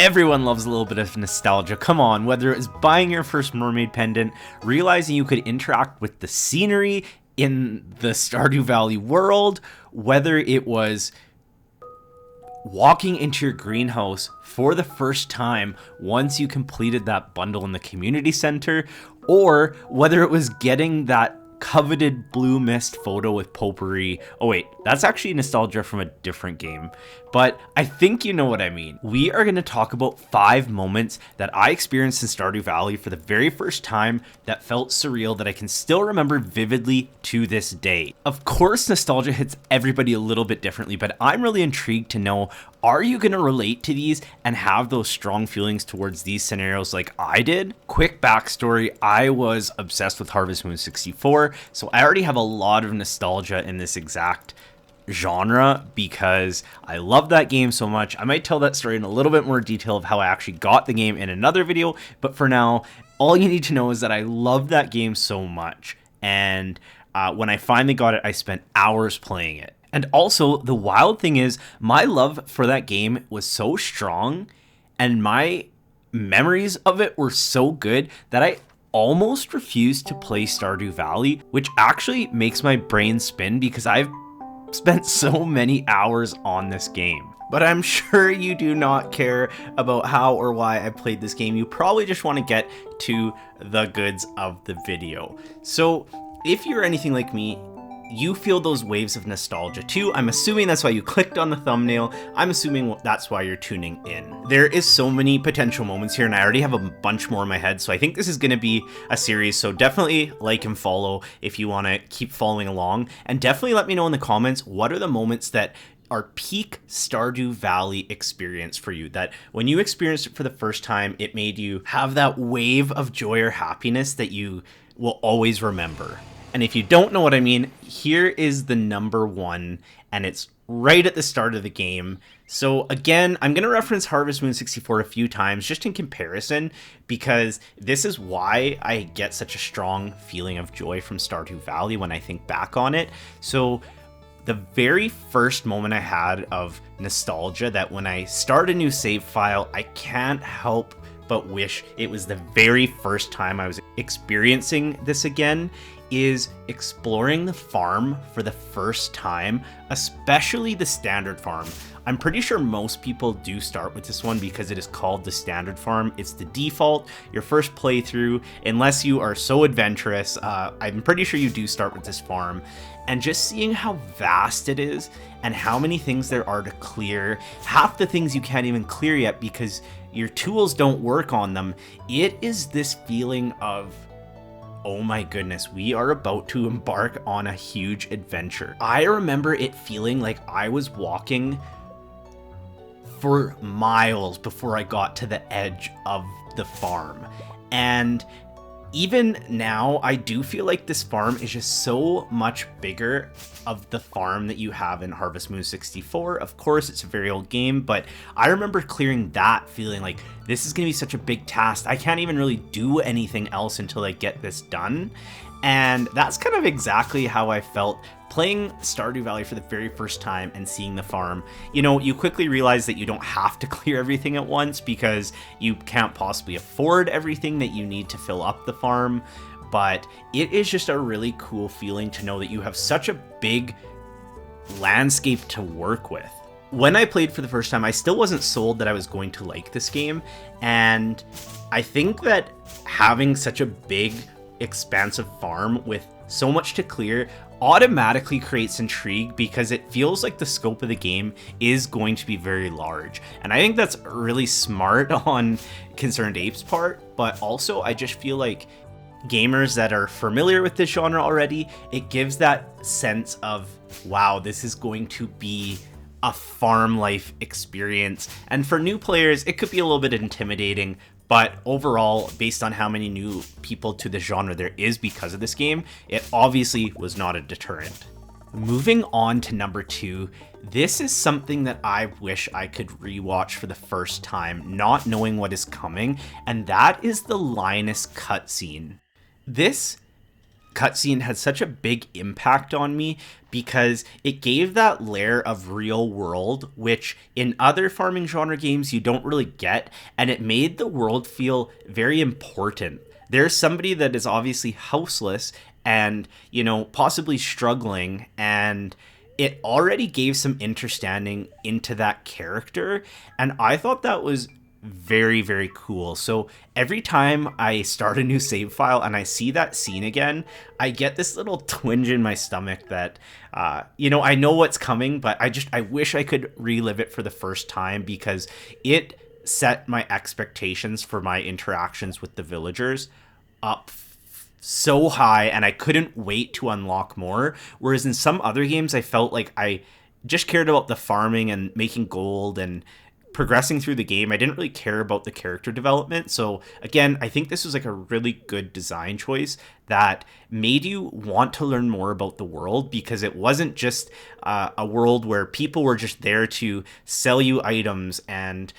Everyone loves a little bit of nostalgia. Come on, whether it was buying your first mermaid pendant, realizing you could interact with the scenery in the Stardew Valley world, whether it was walking into your greenhouse for the first time once you completed that bundle in the community center, or whether it was getting that coveted blue mist photo with potpourri. Oh wait, that's actually nostalgia from a different game, but I think you know what I mean. We are going to talk about 5 moments that I experienced in Stardew Valley for the very first time that felt surreal, that I can still remember vividly to this day. Of course, nostalgia hits everybody a little bit differently, but I'm really intrigued to know, are you going to relate to these and have those strong feelings towards these scenarios like I did? Quick backstory, I was obsessed with Harvest Moon 64, so I already have a lot of nostalgia in this exact genre because I love that game so much. I might tell that story in a little bit more detail of how I actually got the game in another video, but for now, all you need to know is that I love that game so much, and when I finally got it, I spent hours playing it. And also, the wild thing is, my love for that game was so strong, and my memories of it were so good that I almost refused to play Stardew Valley, which actually makes my brain spin because I've spent so many hours on this game. But I'm sure you do not care about how or why I played this game. You probably just want to get to the goods of the video. So if you're anything like me, you feel those waves of nostalgia too. I'm assuming that's why you clicked on the thumbnail. I'm assuming that's why you're tuning in. There is so many potential moments here, and I already have a bunch more in my head, so I think this is going to be a series, so definitely like and follow if you want to keep following along, and definitely let me know in the comments what are the moments that are peak Stardew Valley experience for you, that when you experienced it for the first time, it made you have that wave of joy or happiness that you will always remember. And if you don't know what I mean, here is the number one, and it's right at the start of the game. So again, I'm going to reference Harvest Moon 64 a few times just in comparison, because this is why I get such a strong feeling of joy from Stardew Valley when I think back on it. So the very first moment I had of nostalgia, that when I start a new save file, I can't help but wish it was the very first time I was experiencing this again, is exploring the farm for the first time, especially the standard farm. I'm pretty sure most people do start with this one because it is called the standard farm. It's the default, your first playthrough, unless you are so adventurous. I'm pretty sure you do start with this farm. And just seeing how vast it is and how many things there are to clear, half the things you can't even clear yet because your tools don't work on them, it is this feeling of, oh my goodness, we are about to embark on a huge adventure. I remember it feeling like I was walking for miles before I got to the edge of the farm. And even now, I do feel like this farm is just so much bigger of the farm that you have in Harvest Moon 64. Of course, it's a very old game, but I remember clearing that feeling like this is going to be such a big task. I can't even really do anything else until I get this done. And that's kind of exactly how I felt playing Stardew Valley for the very first time and seeing the farm. You know, you quickly realize that you don't have to clear everything at once because you can't possibly afford everything that you need to fill up the farm, but it is just a really cool feeling to know that you have such a big landscape to work with. When I played for the first time, I still wasn't sold that I was going to like this game, and I think that having such a big, expansive farm with so much to clear automatically creates intrigue because it feels like the scope of the game is going to be very large. And I think that's really smart on Concerned Ape's part, but also I just feel like gamers that are familiar with this genre already, it gives that sense of, wow, this is going to be a farm life experience. And for new players, it could be a little bit intimidating, but overall, based on how many new people to the genre there is because of this game, it obviously was not a deterrent. Moving on to number 2, this is something that I wish I could rewatch for the first time, not knowing what is coming, and that is the Linus cutscene. This cutscene had such a big impact on me because it gave that layer of real world, which in other farming genre games you don't really get, and it made the world feel very important. There's somebody that is obviously houseless and, possibly struggling, and it already gave some understanding into that character, and I thought that was very, very cool. So every time I start a new save file and I see that scene again, I get this little twinge in my stomach that I know what's coming, but I wish I could relive it for the first time, because it set my expectations for my interactions with the villagers up so high, and I couldn't wait to unlock more. Whereas in some other games, I felt like I just cared about the farming and making gold and progressing through the game. I didn't really care about the character development. So again, I think this was like a really good design choice that made you want to learn more about the world, because it wasn't just a world where people were just there to sell you items and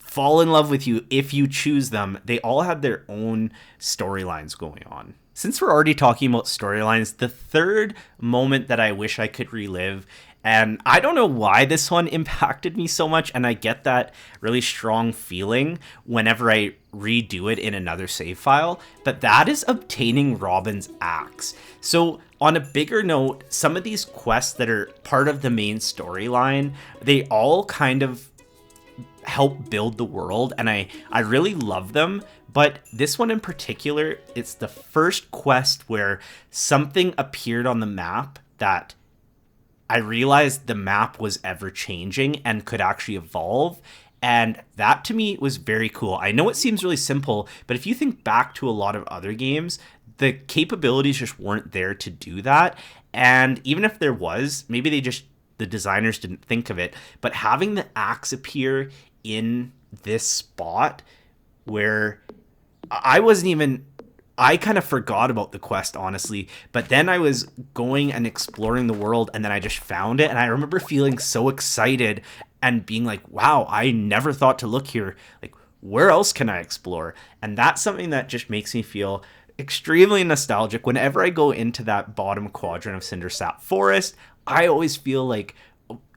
fall in love with you if you choose them. They all had their own storylines going on. Since we're already talking about storylines, the third moment that I wish I could relive, and I don't know why this one impacted me so much, and I get that really strong feeling whenever I redo it in another save file, but that is obtaining Robin's axe. So on a bigger note, some of these quests that are part of the main storyline, they all kind of help build the world, and I really love them. But this one in particular, it's the first quest where something appeared on the map that I realized the map was ever changing and could actually evolve. And that to me was very cool. I know it seems really simple, but if you think back to a lot of other games, the capabilities just weren't there to do that. And even if there was, maybe the designers didn't think of it. But having the axe appear in this spot where I kind of forgot about the quest, honestly, but then I was going and exploring the world, and then I just found it, and I remember feeling so excited and being like, wow, I never thought to look here. Like, where else can I explore? And that's something that just makes me feel extremely nostalgic. Whenever I go into that bottom quadrant of Cindersap Forest, I always feel like,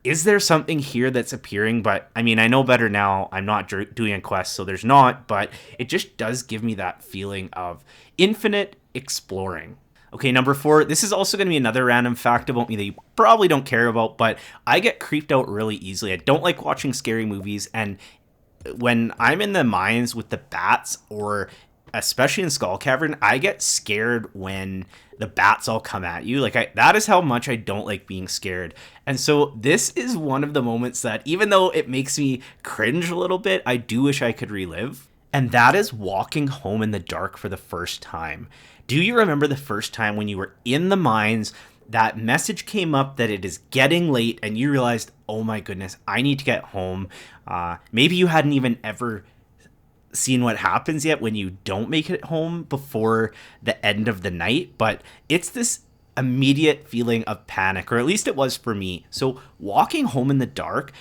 is there something here that's appearing? But I mean, I know better now. I'm not doing a quest, so there's not, but it just does give me that feeling of infinite exploring. Okay, number 4, this is also going to be another random fact about me that you probably don't care about, but I get creeped out really easily. I don't like watching scary movies, and when I'm in the mines with the bats, or especially in Skull Cavern, I get scared when the bats all come at you. That is how much I don't like being scared. And so this is one of the moments that, even though it makes me cringe a little bit, I do wish I could relive. And that is walking home in the dark for the first time. Do you remember the first time when you were in the mines, that message came up that it is getting late, and you realized, oh my goodness, I need to get home. Maybe you hadn't even ever seen what happens yet when you don't make it home before the end of the night, but it's this immediate feeling of panic, or at least it was for me. So walking home in the dark,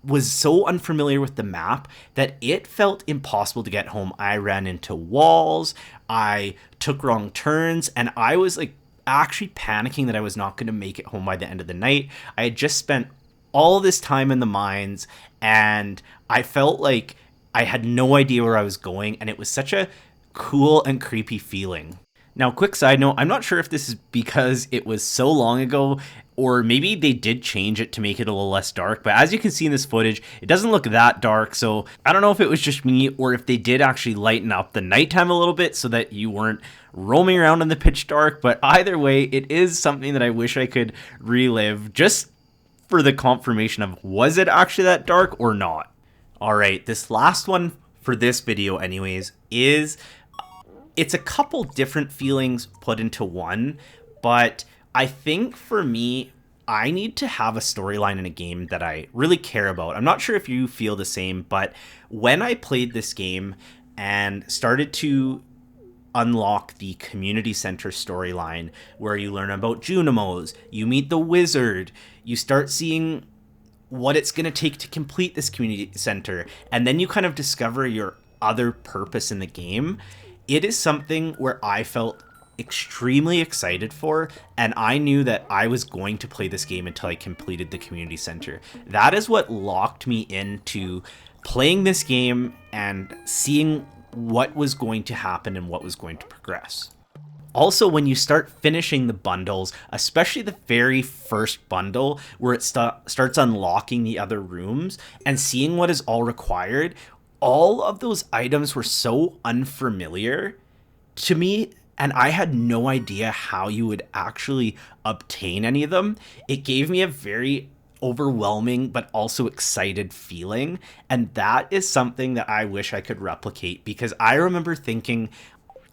was so unfamiliar with the map that it felt impossible to get home. I ran into walls, I took wrong turns, and I was like actually panicking that I was not going to make it home by the end of the night. I had just spent all this time in the mines, and I felt like I had no idea where I was going, and it was such a cool and creepy feeling. Now, quick side note, I'm not sure if this is because it was so long ago, or maybe they did change it to make it a little less dark, but as you can see in this footage, it doesn't look that dark, so I don't know if it was just me, or if they did actually lighten up the nighttime a little bit so that you weren't roaming around in the pitch dark, but either way, it is something that I wish I could relive, just for the confirmation of, was it actually that dark or not? Alright, this last one for this video anyways it's a couple different feelings put into one, but I think for me, I need to have a storyline in a game that I really care about. I'm not sure if you feel the same, but when I played this game and started to unlock the community center storyline, where you learn about Junimos, you meet the wizard, you start seeing what it's going to take to complete this community center, and then you kind of discover your other purpose in the game. it is something where I felt extremely excited for, and I knew that I was going to play this game until I completed the community center. That is what locked me into playing this game and seeing what was going to happen and what was going to progress. Also, when you start finishing the bundles, especially the very first bundle where it starts unlocking the other rooms and seeing what is all required, all of those items were so unfamiliar to me, and I had no idea how you would actually obtain any of them. It gave me a very overwhelming but also excited feeling, and that is something that I wish I could replicate, because I remember thinking,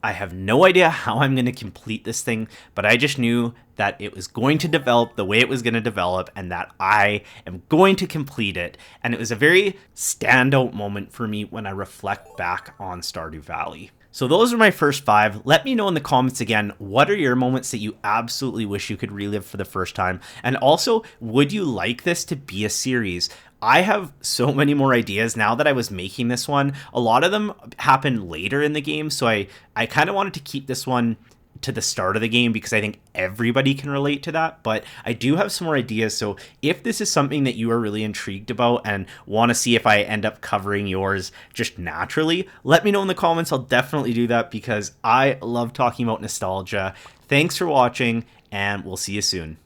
I have no idea how I'm going to complete this thing, but I just knew that it was going to develop the way it was going to develop and that I am going to complete it. And it was a very standout moment for me when I reflect back on Stardew Valley. So those are my first 5. Let me know in the comments again, what are your moments that you absolutely wish you could relive for the first time? And also, would you like this to be a series? I have so many more ideas now that I was making this one. A lot of them happen later in the game, so I kind of wanted to keep this one to the start of the game because I think everybody can relate to that. But I do have some more ideas, so if this is something that you are really intrigued about and want to see if I end up covering yours just naturally, let me know in the comments. I'll definitely do that because I love talking about nostalgia. Thanks for watching, and we'll see you soon.